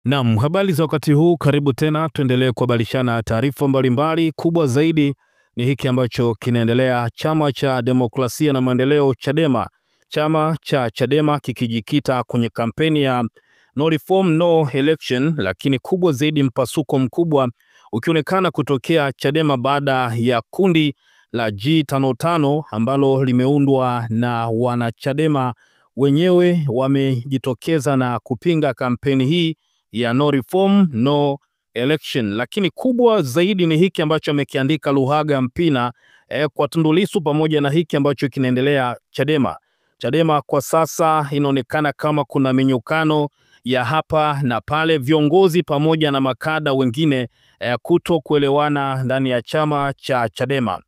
Naam, habari za wakati huu, karibu tena tuendelee kubadilishana taarifa mbalimbali. Kubwa zaidi ni hiki ambacho kinaendelea Chama cha Demokrasia na Maendeleo Chadema. Chama cha Chadema kikijikita kwenye kampeni ya no reform no election, lakini kubwa zaidi mpasuko mkubwa ukionekana kutokea Chadema baada ya kundi la G55 ambalo limeundwa na wanachadema wenyewe wamejitokeza na kupinga kampeni hii ya no reform no election. Lakini kubwa zaidi ni hiki ambacho amekiandika Luhaga Mpina kwa Tundu Lissu, pamoja na hiki ambacho kinaendelea Chadema. Chadema kwa sasa inaonekana kama kuna minyukano ya hapa na pale, viongozi pamoja na makada wengine kuto kuelewana ndani ya chama cha Chadema.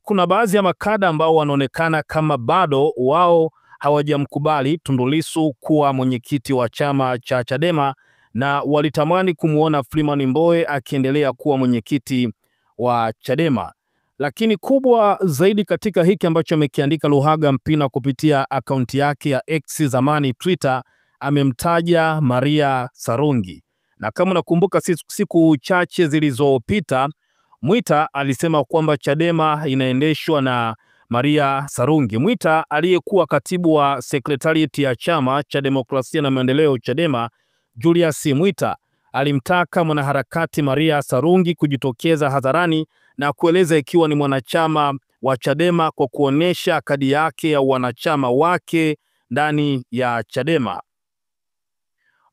Kuna baadhi ya makada ambao wanaonekana kama bado wao hawajamkubali Tundu Lissu kuwa mwenyekiti wa chama cha Chadema na walitamani kumuona Freeman Mbowe akiendelea kuwa mwenyekiti wa Chadema. Lakini kubwa zaidi katika hiki ambacho amekiandika Luhaga Mpina kupitia akaunti yake ya X, zamani Twitter, amemtaja Maria Sarungi. Na kama nakumbuka siku chache zilizopita Mwita alisema kwamba Chadema inaendeshwa na Maria Sarungi. Mwita aliyekuwa katibu wa sekretarieti ya Chama cha Demokrasia na Maendeleo Chadema, Julius Mwita, alimtaka mwanaharakati Maria Sarungi kujitokeza hadharani na kueleza ikiwa ni mwanachama wa Chadema kwa kuonesha kadi yake ya wanachama wake ndani ya Chadema.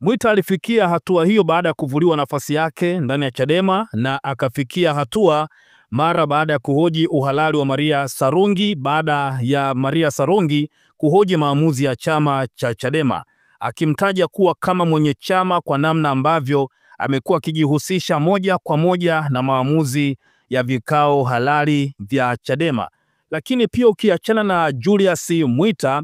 Mwita alifikia hatua hiyo baada ya kuvuliwa nafasi yake ndani ya Chadema, na akafikia hatua mara baada ya kuhoji uhalali wa Maria Sarungi, baada ya Maria Sarungi kuhoji maamuzi ya chama cha Chadema, akimtaja kuwa kama mwenye chama kwa namna ambavyo amekuwa akijihusisha moja kwa moja na maamuzi ya vikao halali vya Chadema. Lakini pia ukiachana na Julius Mwita,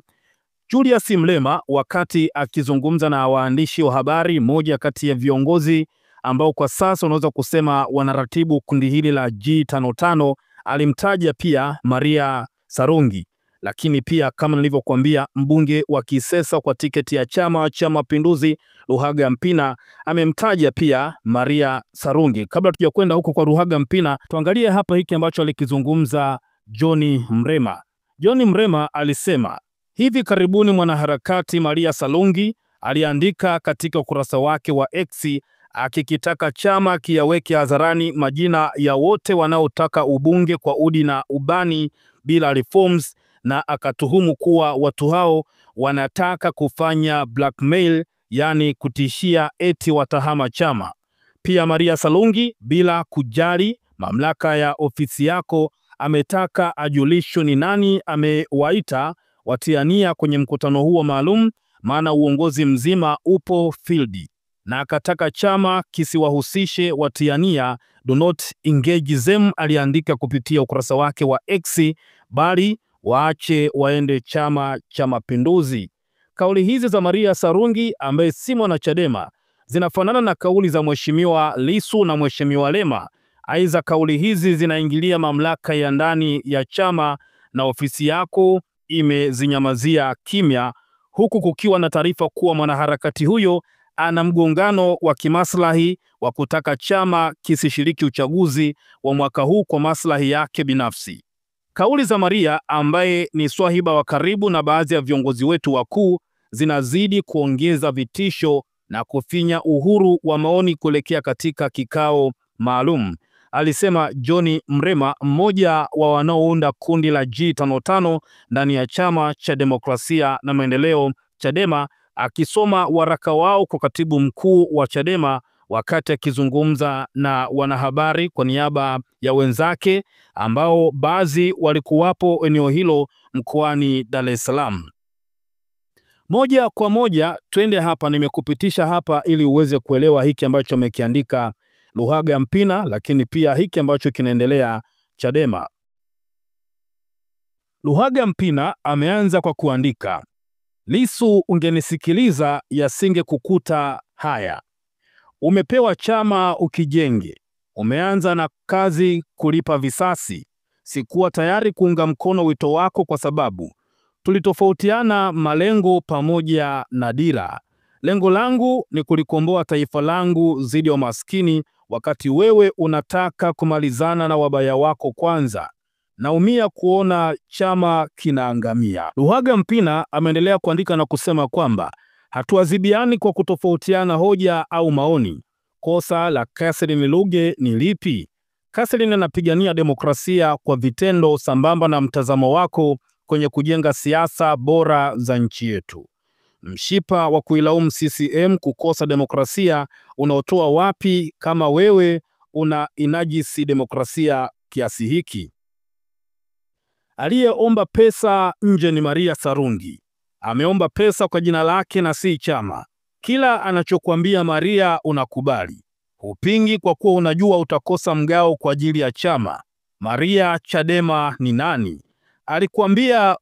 Julius Mlema wakati akizungumza na waandishi wa habari, moja kati ya viongozi ambao kwa sasa unaweza kusema wanaratibu kundi hili la G55, alimtaja pia Maria Sarungi. Lakini pia kama nilivyokuambia, mbunge wa Kisesa kwa tiketi ya Chama cha Mapinduzi Luhaga Mpina amemtaja pia Maria Sarungi. Kabla tujakwenda huko kwa Luhaga Mpina, tuangalie hapa hiki ambacho alikizungumza John Mrema. John Mrema alisema hivi karibuni mwanaharakati Maria Sarungi aliandika katika ukurasa wake wa X akikitaka chama kiyaweke hadharani majina ya wote wanaotaka ubunge kwa udi na ubani bila reforms, na akatuhumu kuwa watu hao wanataka kufanya blackmail, yani kutishia eti watahama chama. Pia Maria Sarungi, bila kujali mamlaka ya ofisi yako, ametaka ajulishwe ni nani amewaita watiania kwenye mkutano huo maalum, maana uongozi mzima upo field, na akataka chama kisiwahusishe watiania, do not engage them, aliandika kupitia ukurasa wake wa X, bali waache waende Chama cha Mapinduzi. Kauli hizi za Maria Sarungi ambaye si mwana Chadema zinafanana na kauli za Mheshimiwa Lissu na Mheshimiwa Lema. Aidha, kauli hizi zinaingilia mamlaka ya ndani ya chama na ofisi yako imezinyamazia kimya, huku kukiwa na taarifa kuwa mwanaharakati huyo ana mgongano wa kimaslahi wa kutaka chama kisishiriki uchaguzi wa mwaka huu kwa maslahi yake binafsi. Kauli za Maria ambaye ni swahiba wa karibu na baadhi ya viongozi wetu wakuu zinazidi kuongeza vitisho na kufinya uhuru wa maoni kuelekea katika kikao maalum, alisema John Mrema, mmoja wa wanaounda kundi la G55 ndani ya Chama cha Demokrasia na Maendeleo Chadema, akisoma waraka wao kwa katibu mkuu wa Chadema wakati akizungumza na wanahabari kwa niaba ya wenzake ambao baadhi walikuwapo eneo hilo mkoani Dar es Salaam. Moja kwa moja twende hapa, nimekupitisha hapa ili uweze kuelewa hiki ambacho amekiandika Luhaga Mpina, lakini pia hiki ambacho kinaendelea Chadema. Luhaga Mpina ameanza kwa kuandika, Lissu ungenisikiliza yasinge kukuta haya. Umepewa chama ukijenge, umeanza na kazi kulipa visasi. Sikuwa tayari kuunga mkono wito wako kwa sababu tulitofautiana malengo pamoja na dira. Lengo langu ni kulikomboa taifa langu dhidi ya umaskini, wakati wewe unataka kumalizana na wabaya wako kwanza. Naumia kuona chama kinaangamia. Luhaga Mpina ameendelea kuandika na kusema kwamba hatuadhibiani kwa kutofautiana hoja au maoni. Kosa la Catherine Luge ni lipi? Catherine anapigania demokrasia kwa vitendo sambamba na mtazamo wako kwenye kujenga siasa bora za nchi yetu. Mshipa wa kuilaumu CCM kukosa demokrasia unaotoa wapi kama wewe una inajisi demokrasia kiasi hiki? Aliyeomba pesa nje ni Maria Sarungi. Ameomba pesa kwa jina lake na si chama. Kila anachokuambia Maria unakubali. Hupingi kwa kuwa unajua utakosa mgao kwa ajili ya chama. Maria, Chadema ni nani? Alikuambia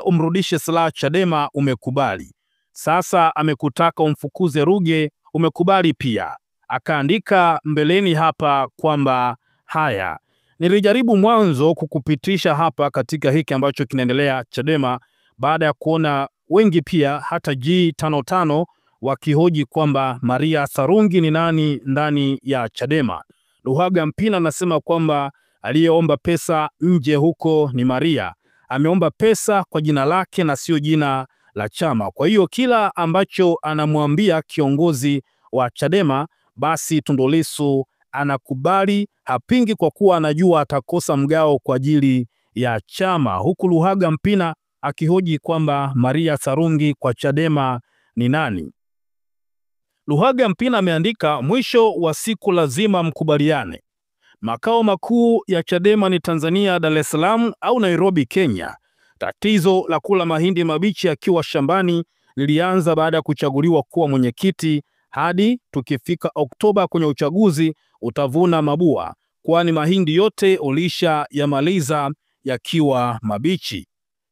umrudishe silaha Chadema, umekubali. Sasa amekutaka umfukuze Ruge, umekubali pia. Akaandika mbeleni hapa kwamba haya, nilijaribu mwanzo kukupitisha hapa katika hiki ambacho kinaendelea Chadema, baada ya kuona wengi pia hata G55 wakihoji kwamba Maria Sarungi ni nani ndani ya Chadema. Luhaga Mpina anasema kwamba aliyeomba pesa nje huko ni Maria. Ameomba pesa kwa jina lake na sio jina la chama. Kwa hiyo kila ambacho anamwambia kiongozi wa Chadema, basi Tundu Lissu anakubali, hapingi kwa kuwa anajua atakosa mgao kwa ajili ya chama. Huku Luhaga Mpina akihoji kwamba Maria Sarungi kwa Chadema ni nani? Luhaga Mpina ameandika, mwisho wa siku lazima mkubaliane. Makao makuu ya Chadema ni Tanzania, Dar es Salaam au Nairobi, Kenya. Tatizo la kula mahindi mabichi akiwa shambani lilianza baada ya kuchaguliwa kuwa mwenyekiti. Hadi tukifika Oktoba kwenye uchaguzi utavuna mabua, kwani mahindi yote ulisha yamaliza yakiwa mabichi.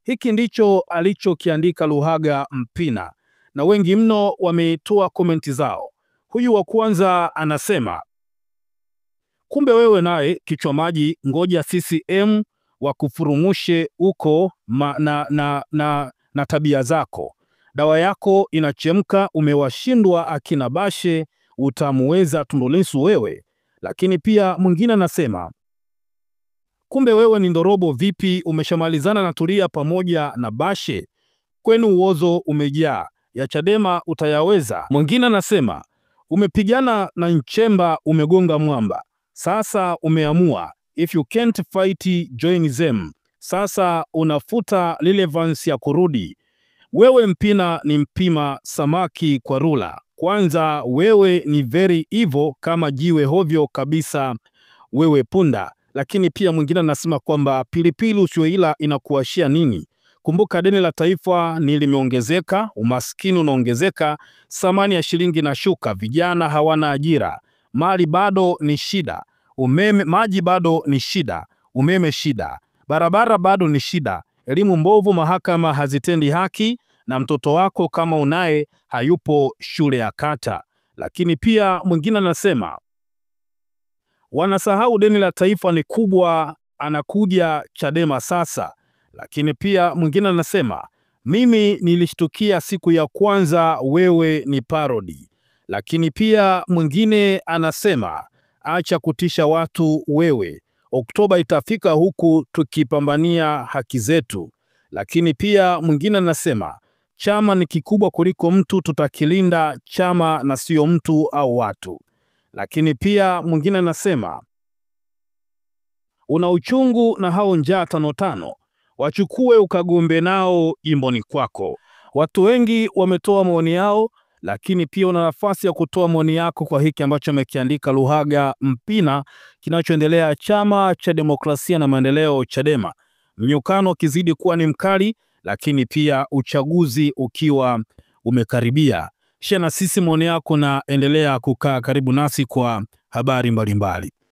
Hiki ndicho alichokiandika Luhaga Mpina, na wengi mno wametoa komenti zao. Huyu wa kwanza anasema, kumbe wewe naye kichwa maji, ngoja CCM wakufurumushe uko na tabia zako. Dawa yako inachemka, umewashindwa akina Bashe, utamuweza Tundu Lissu wewe. Lakini pia mwingine anasema, kumbe wewe ni ndorobo vipi, umeshamalizana na Tulia pamoja na Bashe, kwenu uozo umejaa, ya Chadema utayaweza. Mwingine anasema, umepigana na Nchemba, umegonga mwamba, sasa umeamua if you can't fight join them. Sasa unafuta relevance ya kurudi. Wewe Mpina ni mpima samaki kwa rula. Kwanza wewe ni very evil kama jiwe hovyo kabisa, wewe punda. Lakini pia mwingine anasema kwamba pilipili usioila inakuashia nini? Kumbuka deni la taifa ni limeongezeka, umaskini unaongezeka, thamani ya shilingi na shuka, vijana hawana ajira, mali bado ni shida, maji bado ni shida, umeme shida, barabara bado ni shida, elimu mbovu, mahakama hazitendi haki, na mtoto wako kama unaye hayupo shule ya kata. Lakini pia mwingine anasema wanasahau deni la taifa ni kubwa, anakuja Chadema sasa. Lakini pia mwingine anasema mimi nilishtukia siku ya kwanza, wewe ni parody. Lakini pia mwingine anasema acha kutisha watu wewe, Oktoba itafika huku tukipambania haki zetu. Lakini pia mwingine anasema chama ni kikubwa kuliko mtu, tutakilinda chama na sio mtu au watu. Lakini pia mwingine anasema una uchungu na hao njaa 5-5, wachukue ukagombe nao jimboni kwako. Watu wengi wametoa maoni yao, lakini pia una nafasi ya kutoa maoni yako kwa hiki ambacho amekiandika Luhaga Mpina, kinachoendelea Chama cha Demokrasia na Maendeleo Chadema. Mnyukano kizidi kuwa ni mkali, lakini pia uchaguzi ukiwa umekaribia. Share na sisi maoni yako na endelea kukaa karibu nasi kwa habari mbalimbali.